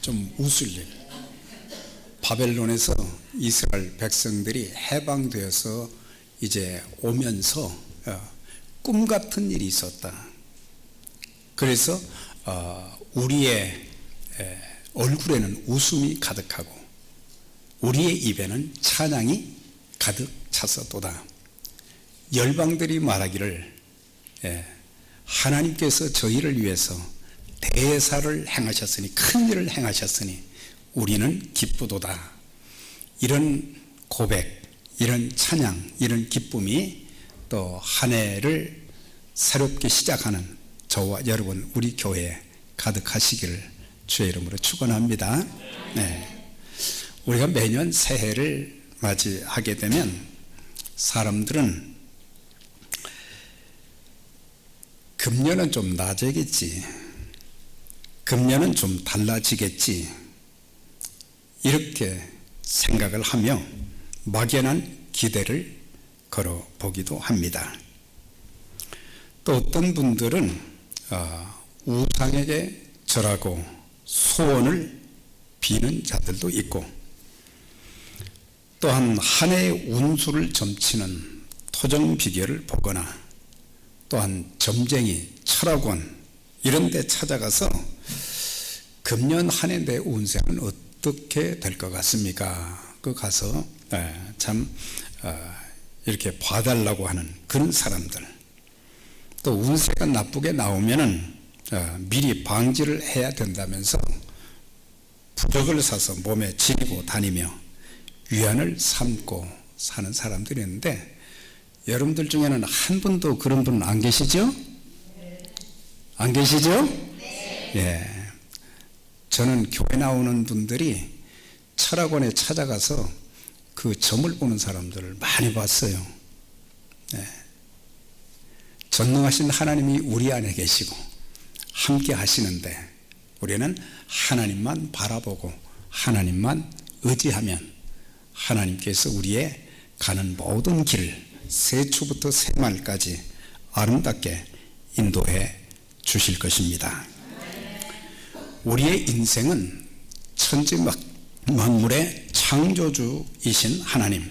좀 웃을 일. 바벨론에서 이스라엘 백성들이 해방되어서 이제 오면서 꿈 같은 일이 있었다. 그래서 우리의 얼굴에는 웃음이 가득하고 우리의 입에는 찬양이 가득 찼었도다. 열방들이 말하기를 하나님께서 저희를 위해서 대사를 행하셨으니, 큰 일을 행하셨으니 우리는 기쁘도다. 이런 고백, 이런 찬양, 이런 기쁨이 또 한 해를 새롭게 시작하는 저와 여러분, 우리 교회에 가득하시기를 주의 이름으로 축원합니다. 우리가 매년 새해를 맞이하게 되면 사람들은 금년은 좀 나아지겠지, 금년은 좀 달라지겠지, 이렇게 생각을 하며 막연한 기대를 걸어보기도 합니다. 또 어떤 분들은 우상에게 절하고 소원을 비는 자들도 있고, 또한 한 해의 운수를 점치는 토정 비결을 보거나, 또한 점쟁이, 철학원 이런 데 찾아가서 금년 한 해 내 운세는 어떻게 될 것 같습니까? 그 가서 참 이렇게 봐달라고 하는 그런 사람들, 또 운세가 나쁘게 나오면은 미리 방지를 해야 된다면서 부적을 사서 몸에 지니고 다니며 위안을 삼고 사는 사람들이 있는데, 여러분들 중에는 한 분도 그런 분은 안 계시죠? 안 계시죠? 저는 교회 나오는 분들이 철학원에 찾아가서 그 점을 보는 사람들을 많이 봤어요. 전능하신 하나님이 우리 안에 계시고 함께 하시는데, 우리는 하나님만 바라보고 하나님만 의지하면 하나님께서 우리의 가는 모든 길을 세초부터 새말까지 아름답게 인도해 주실 것입니다. 우리의 인생은 천지 만물의 창조주이신 하나님,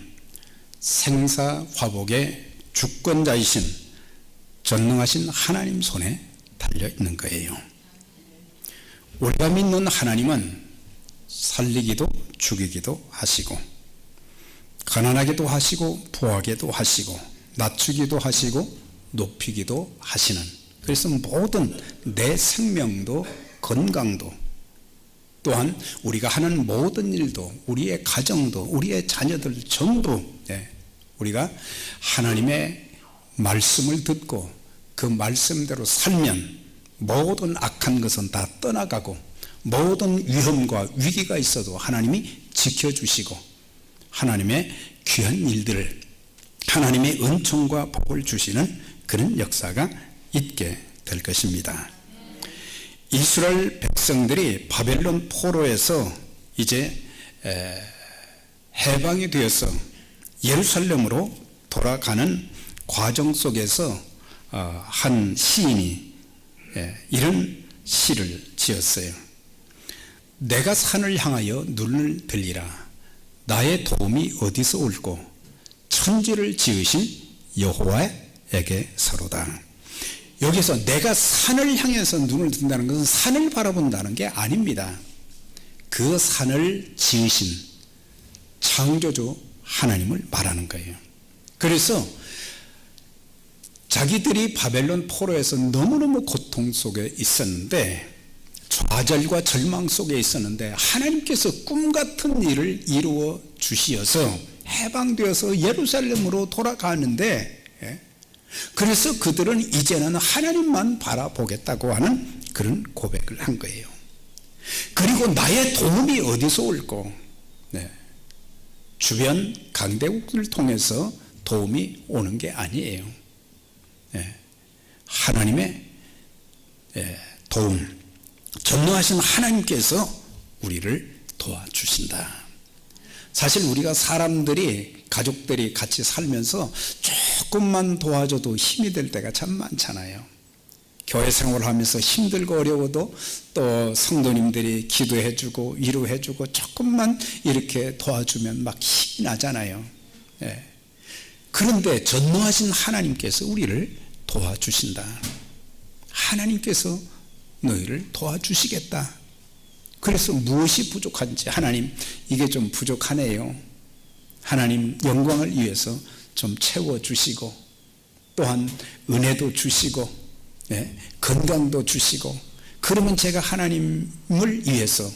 생사화복의 주권자이신 전능하신 하나님 손에 달려 있는 거예요. 우리가 믿는 하나님은 살리기도 죽이기도 하시고, 가난하게도 하시고 부하게도 하시고, 낮추기도 하시고 높이기도 하시는, 그래서 모든 내 생명도 건강도, 또한 우리가 하는 모든 일도, 우리의 가정도, 우리의 자녀들 전부 우리가 하나님의 말씀을 듣고 그 말씀대로 살면 모든 악한 것은 다 떠나가고, 모든 위험과 위기가 있어도 하나님이 지켜주시고 하나님의 귀한 일들을, 하나님의 은총과 복을 주시는 그런 역사가 있게 될 것입니다. 이스라엘 백성들이 바벨론 포로에서 이제 해방이 되어서 예루살렘으로 돌아가는 과정 속에서 한 시인이 이런 시를 지었어요. 내가 산을 향하여 눈을 들리라. 나의 도움이 어디서 올고 천지를 지으신 여호와에게서로다. 여기서 내가 산을 향해서 눈을 든다는 것은 산을 바라본다는 게 아닙니다. 그 산을 지으신 창조주 하나님을 말하는 거예요. 그래서 자기들이 바벨론 포로에서 너무너무 고통 속에 있었는데, 좌절과 절망 속에 있었는데, 하나님께서 꿈같은 일을 이루어 주시어서 해방되어서 예루살렘으로 돌아가는데, 그래서 그들은 이제는 하나님만 바라보겠다고 하는 그런 고백을 한 거예요. 그리고 나의 도움이 어디서 올고, 주변 강대국을 통해서 도움이 오는 게 아니에요. 하나님의 도움, 전능하신 하나님께서 우리를 도와주신다. 사실 우리가 사람들이, 가족들이 같이 살면서 조금만 도와줘도 힘이 될 때가 참 많잖아요. 교회 생활하면서 힘들고 어려워도 또 성도님들이 기도해주고 위로해주고 조금만 이렇게 도와주면 막 힘이 나잖아요. 예. 그런데 전능하신 하나님께서 우리를 도와주신다. 하나님께서 너희를 도와주시겠다. 그래서 무엇이 부족한지, 하나님 이게 좀 부족하네요. 하나님 영광을 위해서 좀 채워주시고, 또한 은혜도 주시고, 예, 건강도 주시고, 그러면 제가 하나님을 위해서,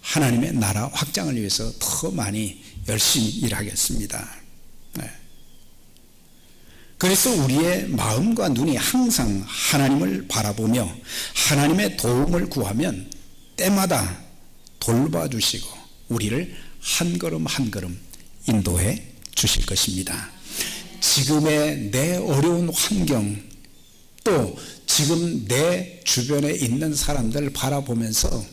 하나님의 나라 확장을 위해서 더 많이 열심히 일하겠습니다. 예. 그래서 우리의 마음과 눈이 항상 하나님을 바라보며 하나님의 도움을 구하면 때마다 돌봐주시고 우리를 한 걸음 한 걸음 인도해 주실 것입니다. 지금의 내 어려운 환경, 또 지금 내 주변에 있는 사람들 바라보면서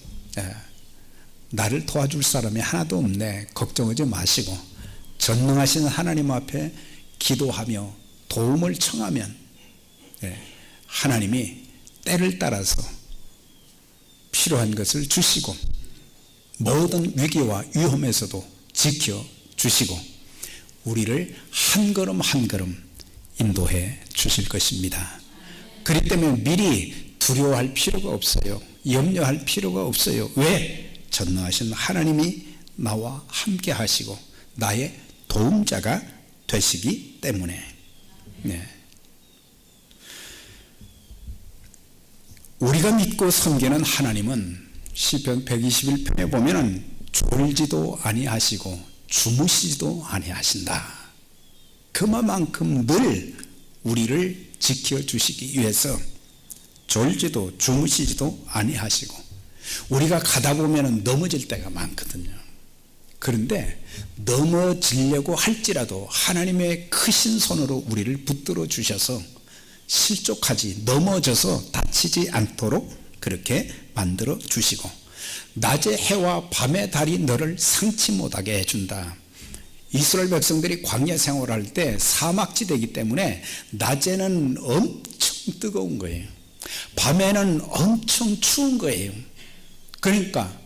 나를 도와줄 사람이 하나도 없네, 걱정하지 마시고 전능하신 하나님 앞에 기도하며 도움을 청하면 하나님이 때를 따라서 필요한 것을 주시고 모든 위기와 위험에서도 지켜주시고 우리를 한 걸음 한 걸음 인도해 주실 것입니다. 그렇기 때문에 미리 두려워할 필요가 없어요. 염려할 필요가 없어요. 왜? 전능하신 하나님이 나와 함께 하시고 나의 도움자가 되시기 때문에. 네. 우리가 믿고 섬기는 하나님은 시편 121편에 보면은 졸지도 아니하시고 주무시지도 아니하신다. 그만큼 늘 우리를 지켜주시기 위해서 졸지도 주무시지도 아니하시고, 우리가 가다 보면은 넘어질 때가 많거든요. 그런데 넘어지려고 할지라도 하나님의 크신 손으로 우리를 붙들어 주셔서 실족하지, 넘어져서 다치지 않도록 그렇게 만들어 주시고, 낮의 해와 밤의 달이 너를 상치 못하게 해준다. 이스라엘 백성들이 광야 생활할 때 사막지대이기 때문에 낮에는 엄청 뜨거운 거예요. 밤에는 엄청 추운 거예요. 그러니까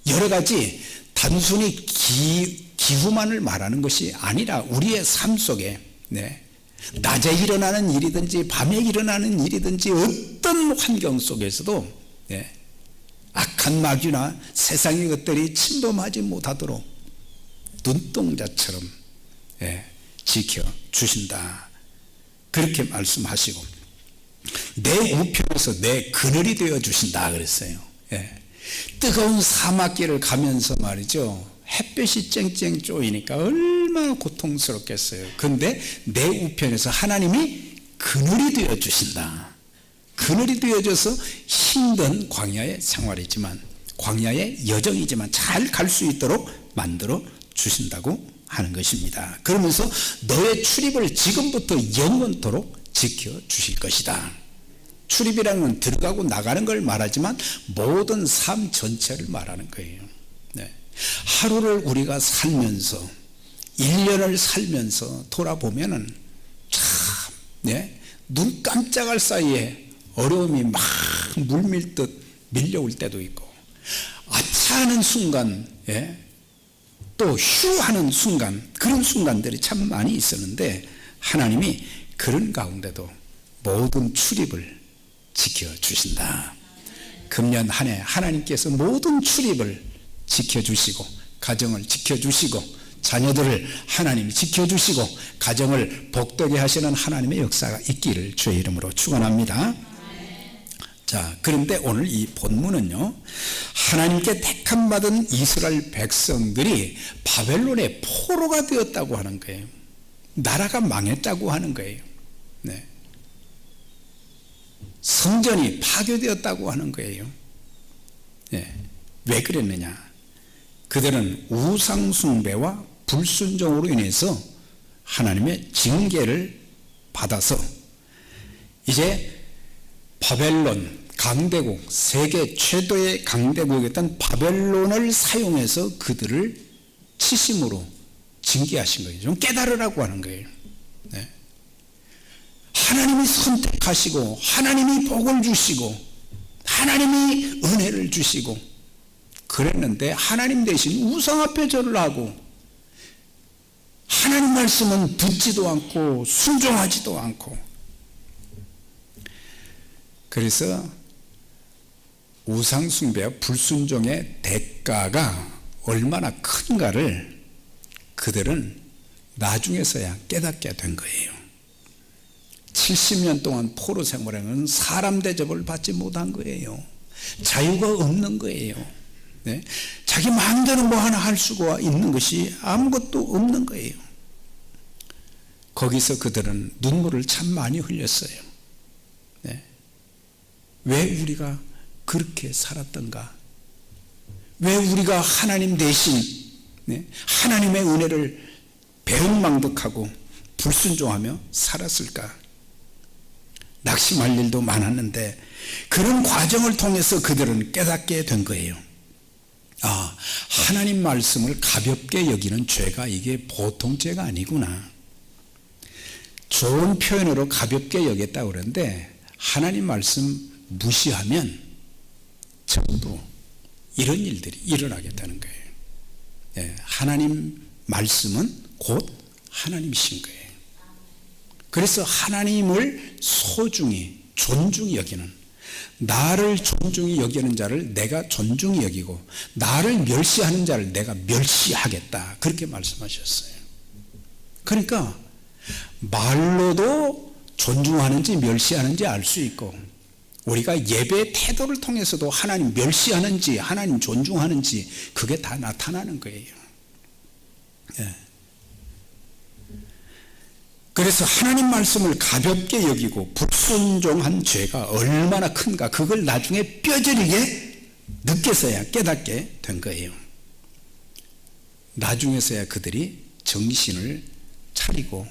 여러 가지 단순히 기후만을 말하는 것이 아니라 우리의 삶 속에 낮에 일어나는 일이든지 밤에 일어나는 일이든지 어떤 환경 속에서도 악한 마귀나 세상의 것들이 침범하지 못하도록 눈동자처럼 지켜주신다. 그렇게 말씀하시고 내 우편에서 내 그늘이 되어주신다 그랬어요. 뜨거운 사막길을 가면서 말이죠, 햇볕이 쨍쨍 쪼이니까 얼마나 고통스럽겠어요. 근데 내 우편에서 하나님이 그늘이 되어주신다. 그늘이 되어줘서 힘든 광야의 생활이지만, 광야의 여정이지만 잘 갈 수 있도록 만들어 주신다고 하는 것입니다. 그러면서 너의 출입을 지금부터 영원토록 지켜주실 것이다. 출입이라는 건 들어가고 나가는 걸 말하지만 모든 삶 전체를 말하는 거예요. 하루를 우리가 살면서, 1년을 살면서 돌아보면은 참, 눈 깜짝할 사이에 어려움이 막 물밀듯 밀려올 때도 있고, 아차하는 순간, 또 휴하는 순간, 그런 순간들이 참 많이 있었는데 하나님이 그런 가운데도 모든 출입을 지켜주신다. 금년 한 해 하나님께서 모든 출입을 지켜주시고, 가정을 지켜주시고, 자녀들을 하나님이 지켜주시고, 가정을 복되게 하시는 하나님의 역사가 있기를 주의 이름으로 축원합니다. 자, 그런데 오늘 이 본문은요, 하나님께 택함 받은 이스라엘 백성들이 바벨론의 포로가 되었다고 하는 거예요. 나라가 망했다고 하는 거예요. 성전이 파괴되었다고 하는 거예요. 왜 그랬느냐? 그들은 우상 숭배와 불순종으로 인해서 하나님의 징계를 받아서 이제 바벨론 강대국, 세계 최도의 강대국이었던 바벨론을 사용해서 그들을 치심으로 징계하신 거예요. 좀 깨달으라고 하는 거예요. 하나님이 선택하시고 하나님이 복을 주시고 하나님이 은혜를 주시고 그랬는데 하나님 대신 우상 앞에 절을 하고 하나님 말씀은 듣지도 않고 순종하지도 않고, 그래서 우상 숭배와 불순종의 대가가 얼마나 큰가를 그들은 나중에서야 깨닫게 된 거예요. 70년 동안 포로 생활하는 사람 대접을 받지 못한 거예요. 자유가 없는 거예요. 네? 자기 마음대로 뭐 하나 할 수가 있는 것이 아무것도 없는 거예요. 거기서 그들은 눈물을 참 많이 흘렸어요. 네? 왜 우리가 그렇게 살았던가? 왜 우리가 하나님 대신 하나님의 은혜를 배은망덕하고 불순종하며 살았을까? 낙심할 일도 많았는데 그런 과정을 통해서 그들은 깨닫게 된 거예요. 아, 하나님 말씀을 가볍게 여기는 죄가 이게 보통 죄가 아니구나. 좋은 표현으로 가볍게 여겼다고 그러는데 하나님 말씀 무시하면 전부 이런 일들이 일어나겠다는 거예요. 네, 하나님 말씀은 곧 하나님이신 거예요. 그래서 하나님을 소중히 존중히 여기는, 나를 존중히 여기는 자를 내가 존중히 여기고 나를 멸시하는 자를 내가 멸시하겠다, 그렇게 말씀하셨어요. 그러니까 말로도 존중하는지 멸시하는지 알 수 있고, 우리가 예배의 태도를 통해서도 하나님 멸시하는지 하나님 존중하는지 그게 다 나타나는 거예요. 예. 그래서 하나님 말씀을 가볍게 여기고 불순종한 죄가 얼마나 큰가, 그걸 나중에 뼈저리게 느껴서야 깨닫게 된 거예요. 나중에서야 그들이 정신을 차리고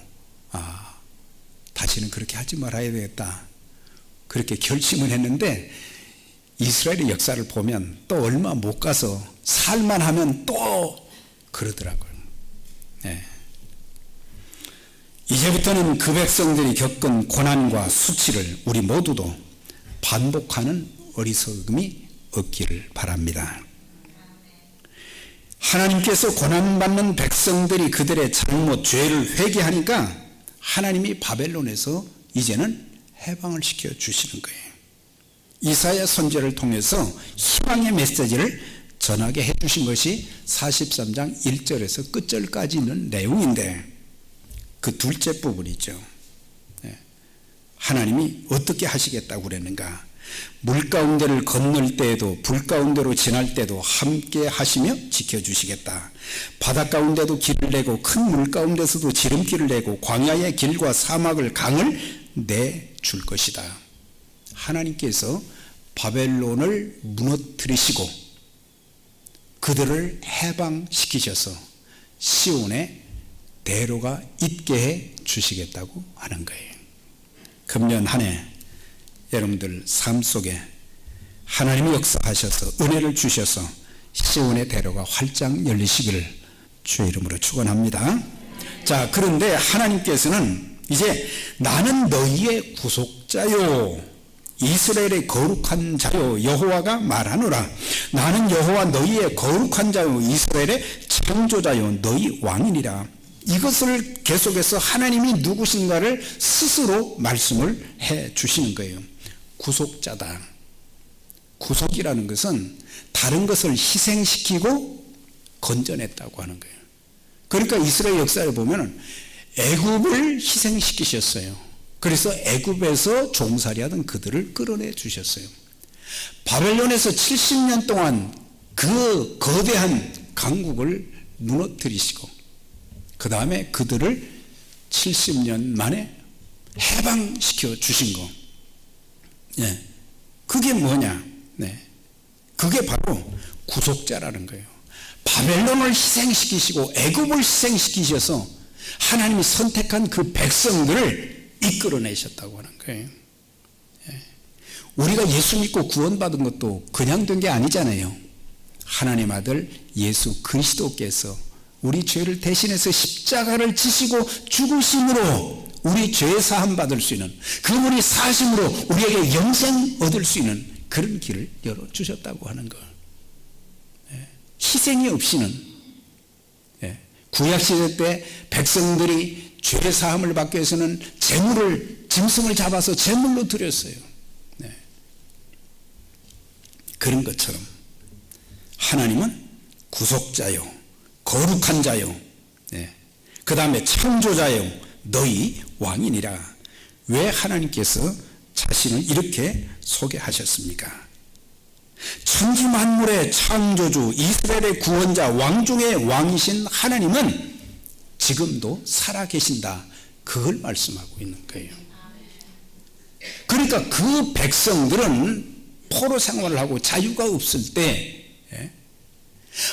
다시는 그렇게 하지 말아야 되겠다, 그렇게 결심을 했는데, 이스라엘의 역사를 보면 또 얼마 못 가서 살만 하면 또 그러더라고요. 네. 이제부터는 그 백성들이 겪은 고난과 수치를 우리 모두도 반복하는 어리석음이 없기를 바랍니다. 하나님께서 고난받는 백성들이 그들의 잘못, 죄를 회개하니까 하나님이 바벨론에서 이제는 해방을 시켜 주시는 거예요. 이사야 선지자를 통해서 희망의 메시지를 전하게 해 주신 것이 43장 1절에서 끝절까지 있는 내용인데, 그 둘째 부분이죠. 하나님이 어떻게 하시겠다고 그랬는가? 물 가운데를 건널 때에도 불 가운데로 지날 때도 함께 하시며 지켜주시겠다. 바다 가운데도 길을 내고 큰 물 가운데서도 지름길을 내고 광야의 길과 사막을 강을 내줄 것이다. 하나님께서 바벨론을 무너뜨리시고 그들을 해방시키셔서 시온에 대로가 있게 해 주시겠다고 하는 거예요. 금년 한 해 여러분들 삶 속에 하나님이 역사하셔서 은혜를 주셔서 시온의 대로가 활짝 열리시기를 주의 이름으로 축원합니다. 자, 그런데 하나님께서는 이제 나는 너희의 구속자요 이스라엘의 거룩한 자요 여호와가 말하노라. 나는 여호와 너희의 거룩한 자요 이스라엘의 창조자요 너희 왕이니라. 이것을 계속해서 하나님이 누구신가를 스스로 말씀을 해 주시는 거예요. 구속자다. 구속이라는 것은 다른 것을 희생시키고 건져냈다고 하는 거예요. 그러니까 이스라엘 역사에 보면 애굽을 희생시키셨어요. 그래서 애굽에서 종살이하던 그들을 끌어내 주셨어요. 바벨론에서 70년 동안 그 거대한 강국을 무너뜨리시고 그 다음에 그들을 70년 만에 해방시켜 주신 거. 예. 그게 뭐냐? 네. 그게 바로 구속자라는 거예요. 바벨론을 희생시키시고 애굽을 희생시키셔서 하나님이 선택한 그 백성들을 이끌어내셨다고 하는 거예요. 예. 우리가 예수 믿고 구원받은 것도 그냥 된 게 아니잖아요. 하나님 아들 예수 그리스도께서 우리 죄를 대신해서 십자가를 지시고 죽으심으로 우리 죄 사함 받을 수 있는, 그분이 사심으로 우리에게 영생 얻을 수 있는 그런 길을 열어주셨다고 하는 것. 희생이 없이는, 구약시대 때 백성들이 죄 사함을 받기 위해서는 짐승을 잡아서 제물로 드렸어요. 그런 것처럼 하나님은 구속자요, 거룩한 자요, 그 다음에 창조자요, 너희 왕이니라. 왜 하나님께서 자신을 이렇게 소개하셨습니까? 천지 만물의 창조주, 이스라엘의 구원자, 왕 중의 왕이신 하나님은 지금도 살아계신다. 그걸 말씀하고 있는 거예요. 그러니까 그 백성들은 포로 생활을 하고 자유가 없을 때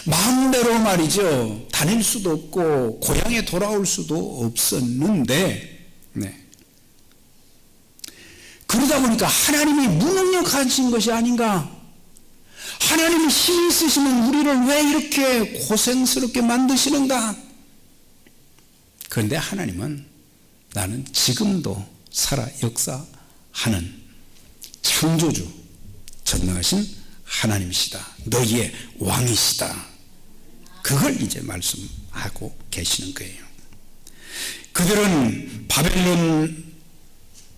마음대로 말이죠, 다닐 수도 없고 고향에 돌아올 수도 없었는데, 그러다 보니까 하나님이 무능력하신 것이 아닌가, 하나님이 힘이 있으시면 우리를 왜 이렇게 고생스럽게 만드시는가. 그런데 하나님은 나는 지금도 살아 역사하는 창조주, 전능하신 하나님이시다, 너희의 왕이시다. 그걸 이제 말씀하고 계시는 거예요. 그들은 바벨론에서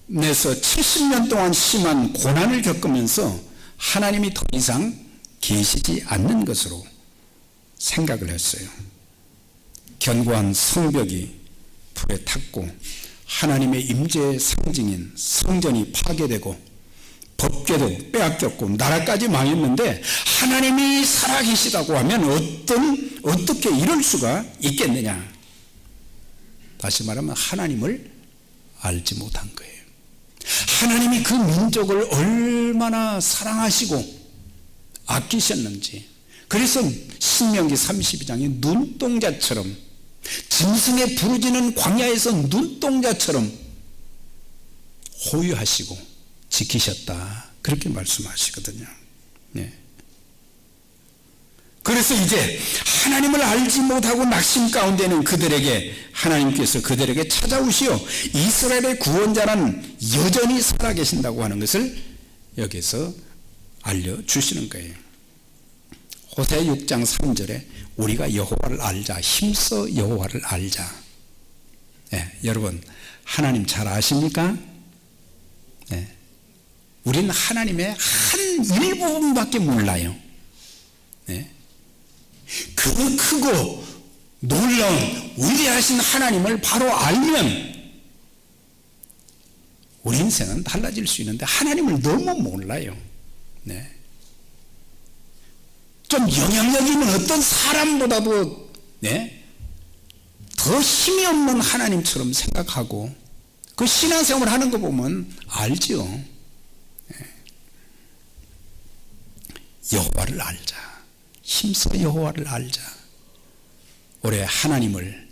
70년 동안 심한 고난을 겪으면서 하나님이 더 이상 계시지 않는 것으로 생각을 했어요. 견고한 성벽이 불에 탔고 하나님의 임재의 상징인 성전이 파괴되고 법궤도 빼앗겼고 나라까지 망했는데 하나님이 살아계시다고 하면 어떻게 이럴 수가 있겠느냐. 다시 말하면 하나님을 알지 못한 거예요. 하나님이 그 민족을 얼마나 사랑하시고 아끼셨는지. 그래서 신명기 32장에 눈동자처럼, 짐승의 부르짖는 광야에서 눈동자처럼 호유하시고 지키셨다. 그렇게 말씀하시거든요. 그래서 이제 하나님을 알지 못하고 낙심 가운데 있는 그들에게 하나님께서 그들에게 찾아오시어 이스라엘의 구원자는 여전히 살아계신다고 하는 것을 여기서 알려주시는 거예요. 호세 6장 3절에 우리가 여호와를 알자, 힘써 여호와를 알자. 여러분 하나님 잘 아십니까? 우리는 하나님의 한 일부분밖에 몰라요. 그 크고 놀라운 위대하신 하나님을 바로 알면 우리 인생은 달라질 수 있는데 하나님을 너무 몰라요. 좀 영향력 있는 어떤 사람보다도 더 힘이 없는 하나님처럼 생각하고 그 신앙생활을 하는 거 보면 알죠. 여호와를 알자, 힘써 여호와를 알자. 올해 하나님을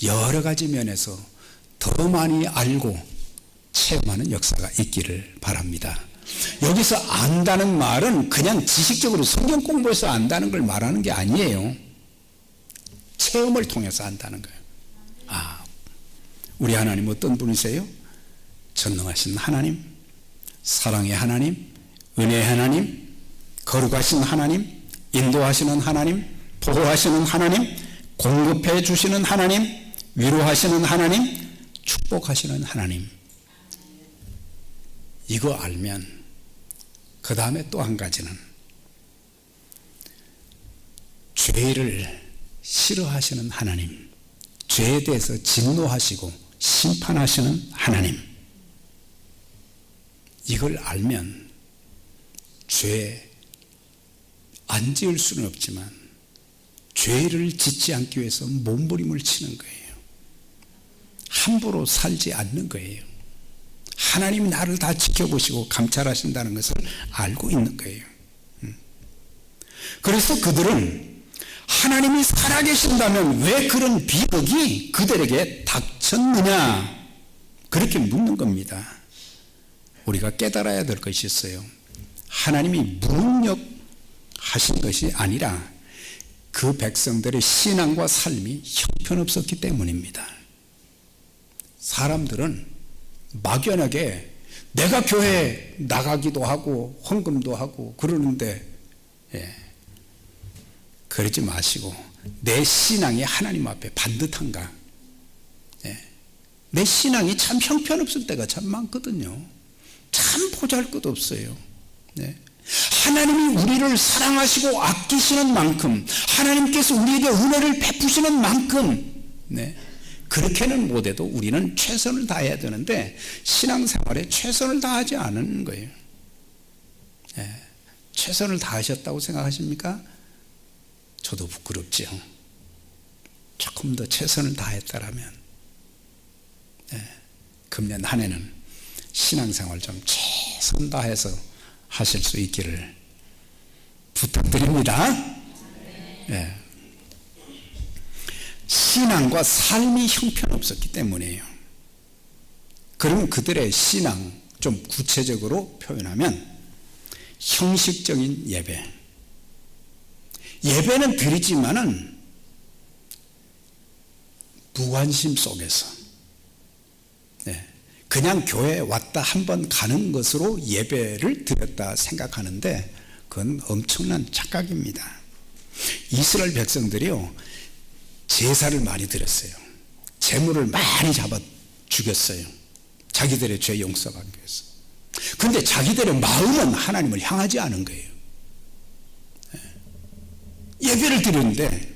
여러 가지 면에서 더 많이 알고 체험하는 역사가 있기를 바랍니다. 여기서 안다는 말은 그냥 지식적으로 성경 공부해서 안다는 걸 말하는 게 아니에요. 체험을 통해서 안다는 거예요. 우리 하나님 어떤 분이세요? 전능하신 하나님, 사랑의 하나님, 은혜의 하나님, 거룩하신 하나님, 인도하시는 하나님, 보호하시는 하나님, 공급해 주시는 하나님, 위로하시는 하나님, 축복하시는 하나님. 이거 알면 그 다음에 또 한 가지는 죄를 싫어하시는 하나님, 죄에 대해서 진노하시고 심판하시는 하나님. 이걸 알면 죄 안 지을 수는 없지만 죄를 짓지 않기 위해서 몸부림을 치는 거예요. 함부로 살지 않는 거예요. 하나님이 나를 다 지켜보시고 감찰하신다는 것을 알고 있는 거예요. 그래서 그들은 하나님이 살아계신다면 왜 그런 비극이 그들에게 닥쳤느냐, 그렇게 묻는 겁니다. 우리가 깨달아야 될 것이 있어요. 하나님이 무능력하신 것이 아니라 그 백성들의 신앙과 삶이 형편없었기 때문입니다. 사람들은 막연하게 내가 교회에 나가기도 하고 헌금도 하고 그러는데, 그러지 마시고 내 신앙이 하나님 앞에 반듯한가? 내 신앙이 참 형편없을 때가 참 많거든요. 참 보잘것없어요. 하나님이 우리를 사랑하시고 아끼시는 만큼, 하나님께서 우리에게 은혜를 베푸시는 만큼, 그렇게는 못해도 우리는 최선을 다해야 되는데 신앙생활에 최선을 다하지 않은 거예요. 최선을 다하셨다고 생각하십니까? 저도 부끄럽지요. 조금 더 최선을 다했다라면 금년 한 해는 신앙생활 좀 최선 다해서 하실 수 있기를 부탁드립니다. 신앙과 삶이 형편없었기 때문이에요. 그러면 그들의 신앙 좀 구체적으로 표현하면 형식적인 예배. 예배는 드리지만은 무관심 속에서 그냥 교회에 왔다 한번 가는 것으로 예배를 드렸다 생각하는데 그건 엄청난 착각입니다. 이스라엘 백성들이요, 제사를 많이 드렸어요. 제물을 많이 잡아 죽였어요. 자기들의 죄 용서받기 위해서. 그런데 자기들의 마음은 하나님을 향하지 않은 거예요. 예배를 드리는데,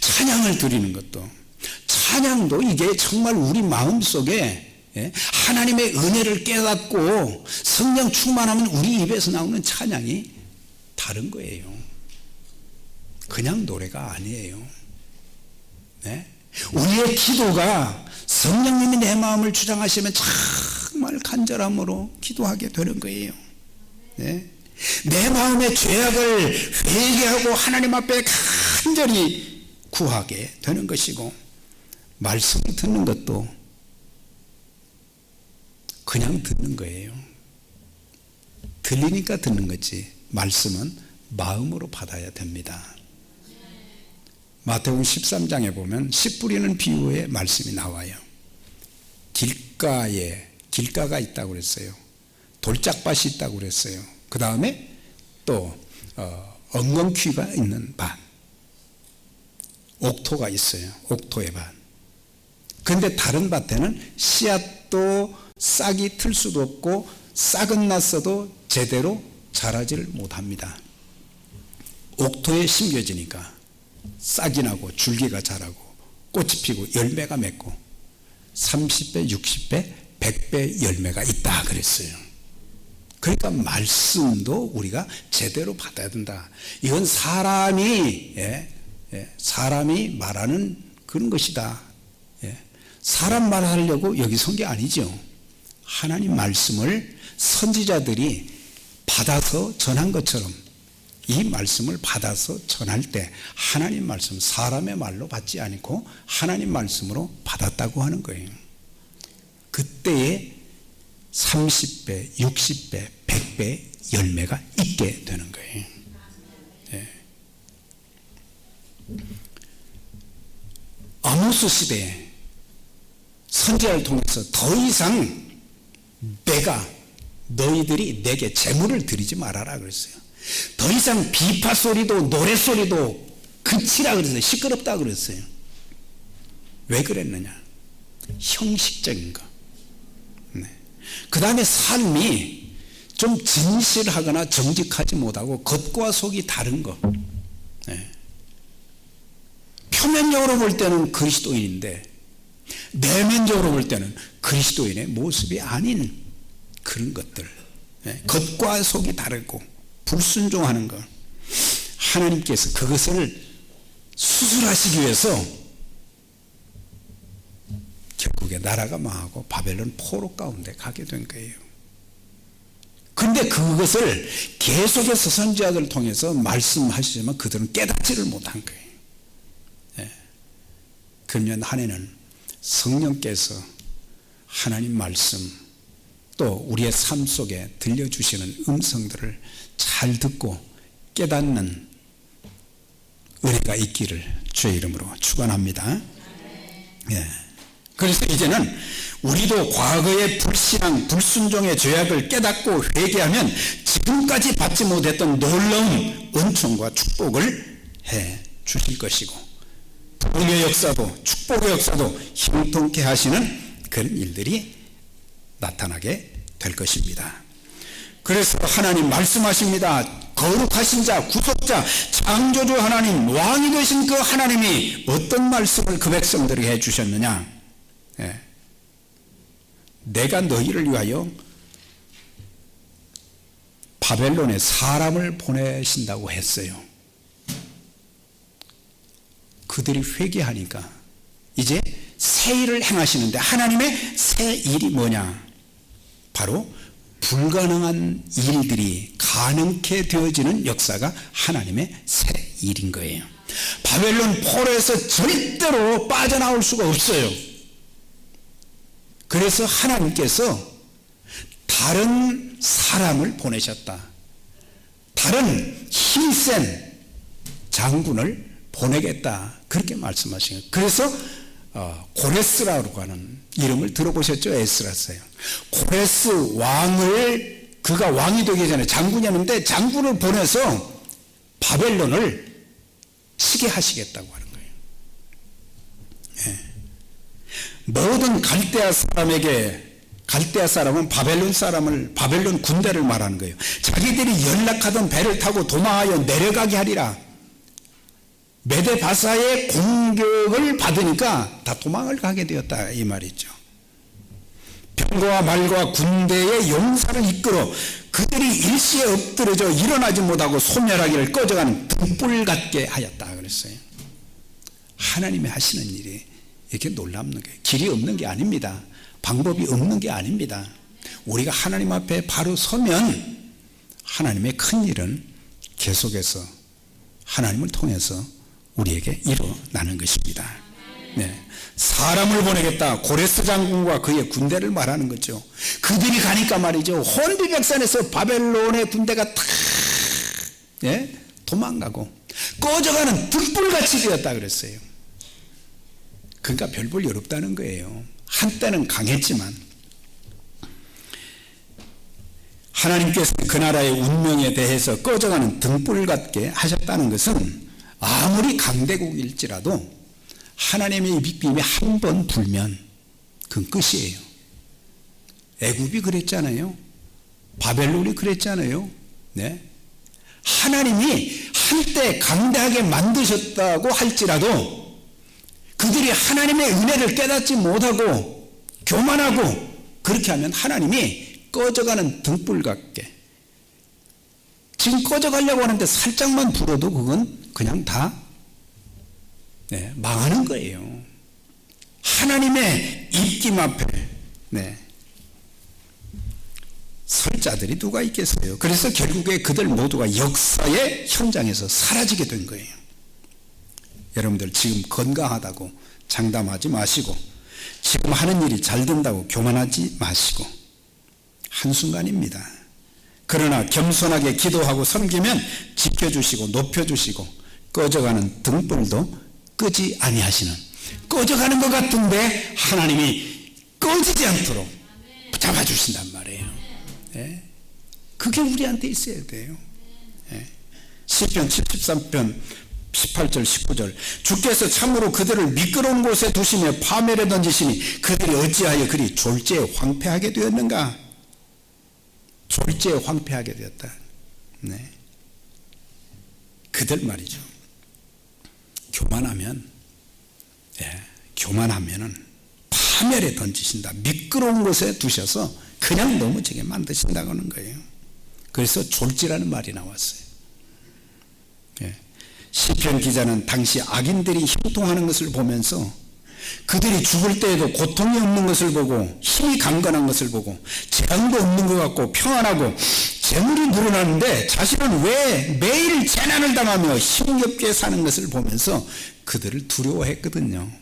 찬양을 드리는 것도, 찬양도 이게 정말 우리 마음속에 하나님의 은혜를 깨닫고 성령 충만하면 우리 입에서 나오는 찬양이 다른 거예요. 그냥 노래가 아니에요. 우리의 기도가 성령님이 내 마음을 주장하시면 정말 간절함으로 기도하게 되는 거예요. 내 마음의 죄악을 회개하고 하나님 앞에 간절히 구하게 되는 것이고, 말씀을 듣는 것도 그냥 듣는 거예요. 들리니까 듣는 거지 말씀은 마음으로 받아야 됩니다. 마태복음 13장에 보면 씨 뿌리는 비유의 말씀이 나와요. 길가가 있다고 그랬어요. 돌짝밭이 있다고 그랬어요. 그 다음에 또 엉겅퀴가 있는 밭, 옥토가 있어요. 옥토의 밭. 그런데 다른 밭에는 씨앗도 싹이 틀 수도 없고 싹은 났어도 제대로 자라지를 못합니다. 옥토에 심겨지니까 싹이 나고 줄기가 자라고 꽃이 피고 열매가 맺고 30배, 60배, 100배 열매가 있다 그랬어요. 그러니까 말씀도 우리가 제대로 받아야 된다. 이건 사람이 말하는 그런 것이다. 사람 말하려고 여기 선 게 아니죠. 하나님 말씀을 선지자들이 받아서 전한 것처럼 이 말씀을 받아서 전할 때 하나님 말씀, 사람의 말로 받지 않고 하나님 말씀으로 받았다고 하는 거예요. 그때에 30배, 60배, 100배 열매가 있게 되는 거예요. 아모스 시대에 선지자를 통해서 더 이상 너희들이 내게 재물을 드리지 말아라 그랬어요. 더 이상 비파 소리도 노래 소리도 그치라 그랬어요. 시끄럽다 그랬어요. 왜 그랬느냐? 형식적인 거. 그 다음에 삶이 좀 진실하거나 정직하지 못하고 겉과 속이 다른 거. 표면적으로 볼 때는 그리스도인인데 내면적으로 볼 때는 그리스도인의 모습이 아닌 그런 것들. 겉과 속이 다르고 불순종하는 것. 하나님께서 그것을 수술하시기 위해서 결국에 나라가 망하고 바벨론 포로 가운데 가게 된 거예요. 그런데 그것을 계속해서 선지자들을 통해서 말씀하시지만 그들은 깨닫지를 못한 거예요. 금년 한 해는 성령께서 하나님 말씀 또 우리의 삶 속에 들려주시는 음성들을 잘 듣고 깨닫는 은혜가 있기를 주의 이름으로 축원합니다. 그래서 이제는 우리도 과거의 불신앙, 불순종의 죄악을 깨닫고 회개하면 지금까지 받지 못했던 놀라운 은총과 축복을 해 주실 것이고, 부흥의 역사도 축복의 역사도 형통케 하시는 그런 일들이 나타나게 될 것입니다. 그래서 하나님 말씀하십니다. 거룩하신 자, 구속자, 창조주 하나님, 왕이 되신 그 하나님이 어떤 말씀을 그 백성들에게 해주셨느냐? 예. 내가 너희를 위하여 바벨론에 사람을 보내신다고 했어요. 그들이 회개하니까 이제 새 일을 행하시는데, 하나님의 새 일이 뭐냐? 바로 불가능한 일들이 가능케 되어지는 역사가 하나님의 새 일인 거예요. 바벨론 포로에서 절대로 빠져나올 수가 없어요. 그래서 하나님께서 다른 사람을 보내셨다. 다른 힘센 장군을 보내겠다. 그렇게 말씀하신 거예요. 그래서 고레스라고 하는 이름을 들어보셨죠? 에스라서요. 고레스 왕을, 그가 왕이 되기 전에 장군이었는데 장군을 보내서 바벨론을 치게 하시겠다고 하는 거예요. 예. 모든 갈대아 사람에게, 갈대아 사람은 바벨론 군대를 말하는 거예요. 자기들이 연락하던 배를 타고 도망하여 내려가게 하리라. 메데바사의 공격을 받으니까 다 도망을 가게 되었다, 이 말이죠. 병거와 말과 군대의 용사를 이끌어 그들이 일시에 엎드려져 일어나지 못하고 소멸하기를 꺼져가는 등불 같게 하였다 그랬어요. 하나님이 하시는 일이 이렇게 놀랍는 거예요. 길이 없는 게 아닙니다. 방법이 없는 게 아닙니다. 우리가 하나님 앞에 바로 서면 하나님의 큰 일은 계속해서 하나님을 통해서 우리에게 일어나는 것입니다. 네. 사람을 보내겠다. 고레스 장군과 그의 군대를 말하는 거죠. 그들이 가니까 말이죠, 혼비백산에서 바벨론의 군대가 다 도망가고 꺼져가는 등불같이 되었다 그랬어요. 그러니까 별 볼 일 없다는 거예요. 한때는 강했지만 하나님께서 그 나라의 운명에 대해서 꺼져가는 등불 같게 하셨다는 것은 아무리 강대국일지라도 하나님의 입김이 한 번 불면 그건 끝이에요. 애굽이 그랬잖아요. 바벨론이 그랬잖아요. 네. 하나님이 한때 강대하게 만드셨다고 할지라도 그들이 하나님의 은혜를 깨닫지 못하고 교만하고 그렇게 하면 하나님이 꺼져가는 등불 같게, 지금 꺼져가려고 하는데 살짝만 불어도 그건 그냥 다 망하는 거예요. 하나님의 입김 앞에 설 자들이 누가 있겠어요. 그래서 결국에 그들 모두가 역사의 현장에서 사라지게 된 거예요. 여러분들 지금 건강하다고 장담하지 마시고, 지금 하는 일이 잘 된다고 교만하지 마시고, 한순간입니다. 그러나 겸손하게 기도하고 섬기면 지켜주시고 높여주시고 꺼져가는 등불도 끄지 아니하시는, 꺼져가는 것 같은데 하나님이 꺼지지 않도록 잡아주신단 말이에요. 네? 그게 우리한테 있어야 돼요. 네? 시편 73편 18절 19절 주께서 참으로 그들을 미끄러운 곳에 두시며 파멸에 던지시니 그들이 어찌하여 그리 졸지에 황폐하게 되었는가. 졸지에 황폐하게 되었다. 네. 그들 말이죠. 교만하면은 파멸에 던지신다. 미끄러운 곳에 두셔서 그냥 넘어지게 만드신다고 하는 거예요. 그래서 졸지라는 말이 나왔어요. 시편 기자는 당시 악인들이 형통하는 것을 보면서 그들이 죽을 때에도 고통이 없는 것을 보고 힘이 강건한 것을 보고 재앙도 없는 것 같고 평안하고 재물이 늘어나는데 자신은 왜 매일 재난을 당하며 힘겹게 사는 것을 보면서 그들을 두려워했거든요.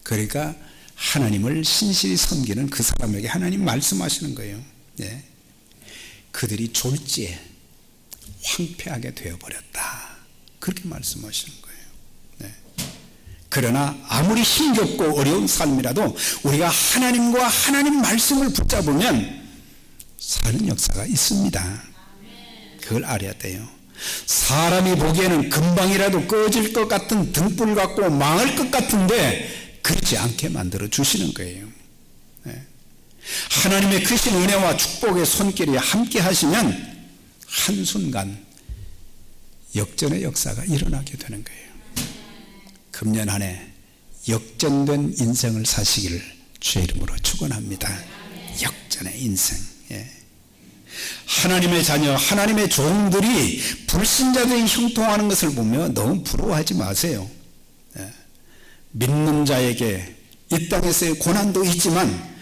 그러니까 하나님을 신실히 섬기는 그 사람에게 하나님 말씀하시는 거예요. 네. 그들이 졸지에 황폐하게 되어버렸다. 그렇게 말씀하시는 거예요. 네. 그러나 아무리 힘겹고 어려운 삶이라도 우리가 하나님과 하나님 말씀을 붙잡으면 사는 역사가 있습니다. 그걸 알아야 돼요. 사람이 보기에는 금방이라도 꺼질 것 같은 등불 같고 망할 것 같은데 그렇지 않게 만들어 주시는 거예요. 하나님의 크신 은혜와 축복의 손길이 함께 하시면 한순간 역전의 역사가 일어나게 되는 거예요. 금년 한 해 역전된 인생을 사시기를 주의 이름으로 축원합니다. 역전의 인생. 하나님의 자녀, 하나님의 종들이 불신자들이 형통하는 것을 보며 너무 부러워하지 마세요. 믿는 자에게 이 땅에서의 고난도 있지만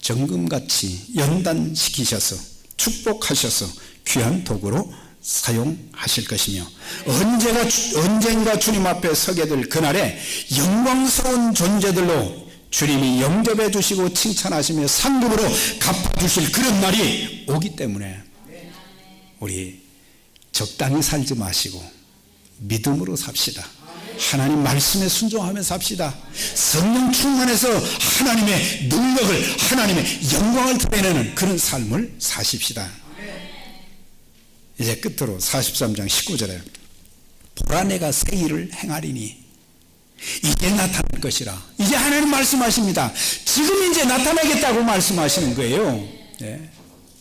정금같이 연단시키셔서 축복하셔서 귀한 도구로 사용하실 것이며 언젠가 주님 앞에 서게 될 그날에 영광스러운 존재들로 주님이 영접해 주시고 칭찬하시며 상급으로 갚아주실 그런 날이 오기 때문에 우리 적당히 살지 마시고 믿음으로 삽시다. 하나님 말씀에 순종하며 삽시다. 성령 충만해서 하나님의 능력을, 하나님의 영광을 드러내는 그런 삶을 사십시다. 이제 끝으로 43장 19절에 보라 내가 새 일을 행하리니 이제 나타날 것이라. 이제 하나님 말씀하십니다. 지금 이제 나타나겠다고 말씀하시는 거예요.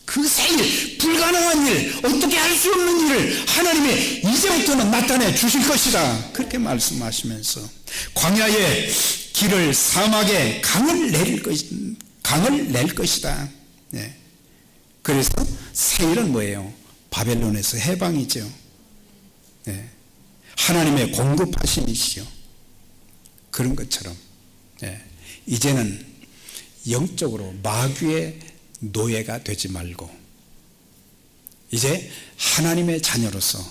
그 새 일, 불가능한 일, 어떻게 할 수 없는 일을 하나님이 이제부터는 나타내 주실 것이다. 그렇게 말씀하시면서 광야의 길을, 사막에 강을 낼 것이다. 그래서 새 일은 뭐예요? 바벨론에서 해방이죠. 하나님의 공급하심이시죠. 그런 것처럼 이제는 영적으로 마귀의 노예가 되지 말고 이제 하나님의 자녀로서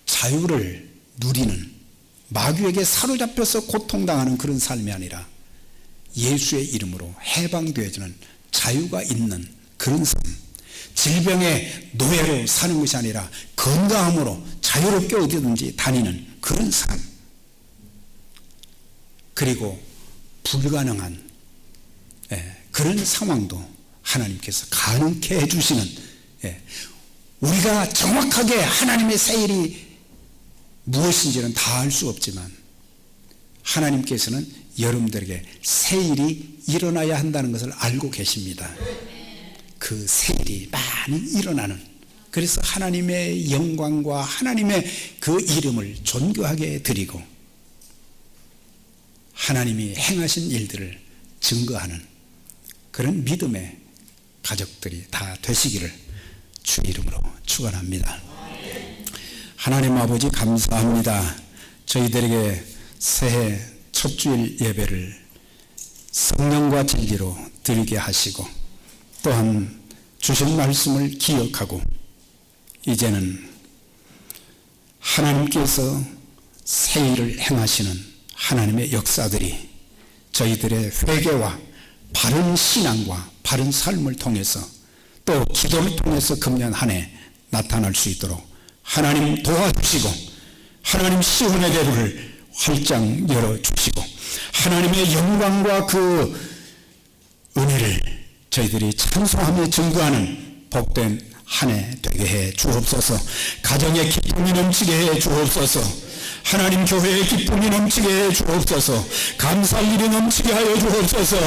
자유를 누리는, 마귀에게 사로잡혀서 고통당하는 그런 삶이 아니라 예수의 이름으로 해방되어지는 자유가 있는 그런 삶, 질병의 노예로 사는 것이 아니라 건강함으로 자유롭게 어디든지 다니는 그런 삶, 그리고 불가능한 그런 상황도 하나님께서 가능케 해주시는, 우리가 정확하게 하나님의 새 일이 무엇인지는 다 알 수 없지만 하나님께서는 여러분들에게 새 일이 일어나야 한다는 것을 알고 계십니다. 그 새 일이 많이 일어나는, 그래서 하나님의 영광과 하나님의 그 이름을 존귀하게 드리고 하나님이 행하신 일들을 증거하는 그런 믿음의 가족들이 다 되시기를 주 이름으로 축원합니다. 하나님 아버지 감사합니다. 저희들에게 새해 첫 주일 예배를 성령과 진리로 드리게 하시고 또한 주신 말씀을 기억하고 이제는 하나님께서 새 일을 행하시는 하나님의 역사들이 저희들의 회개와 바른 신앙과 바른 삶을 통해서 또 기도를 통해서 금년 한 해 나타날 수 있도록 하나님 도와주시고 하나님 시온의 대로를 활짝 열어주시고 하나님의 영광과 그 은혜를 저희들이 찬송하며 증거하는 복된 한 해 되게 해 주옵소서. 가정의 기쁨이 넘치게 해 주옵소서. 하나님 교회의 기쁨이 넘치게 해 주옵소서. 감사할 일이 넘치게 하여 주옵소서.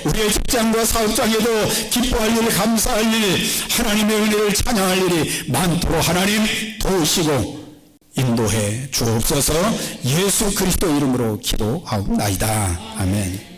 우리의 직장과 사업장에도 기뻐할 일, 감사할 일, 하나님의 은혜를 찬양할 일이 많도록 하나님 도우시고 인도해 주옵소서. 예수 그리스도 이름으로 기도하옵나이다. 아멘.